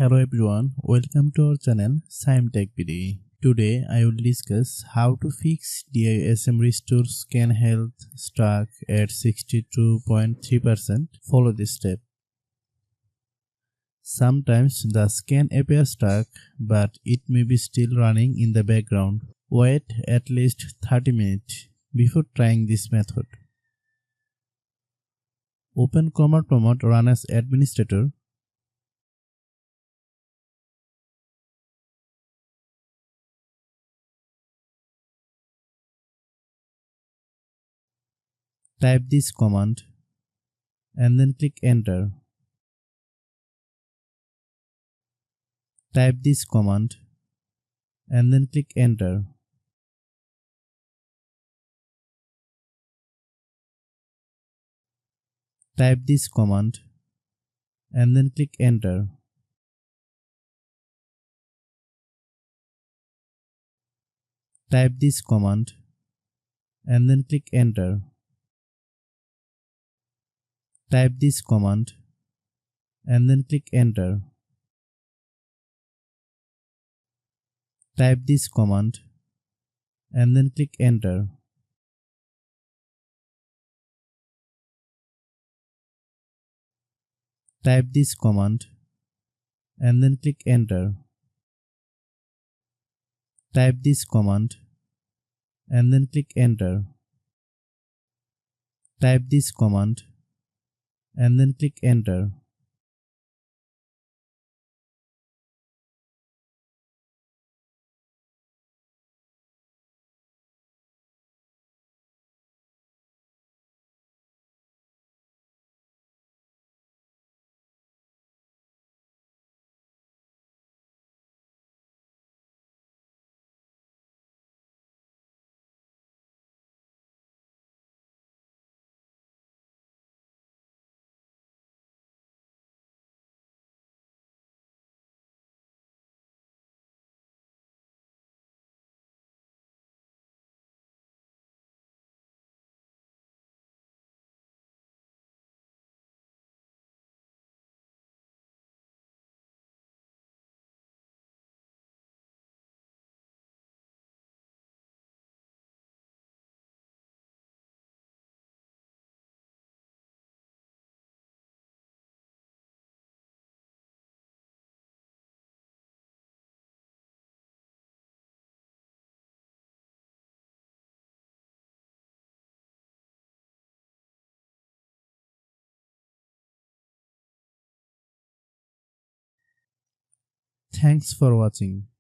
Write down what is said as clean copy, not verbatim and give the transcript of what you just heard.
Hello everyone, welcome to our channel Shaem Tech PD. Today I will discuss how to fix DISM restore scan health stuck at 62.3%. Follow this step. Sometimes the scan appears stuck, but it may be still running in the background. Wait at least 30 minutes before trying this method. Open Command Prompt Run as administrator. Type this command and then click enter. Type this command and then click enter. Type this command and then click enter. Type this command and then click enter. Type this command and then click enter. Type this command and then click enter. Type this command and then click enter. Type this command and then click enter. Type this command and then click enter. Thanks for watching.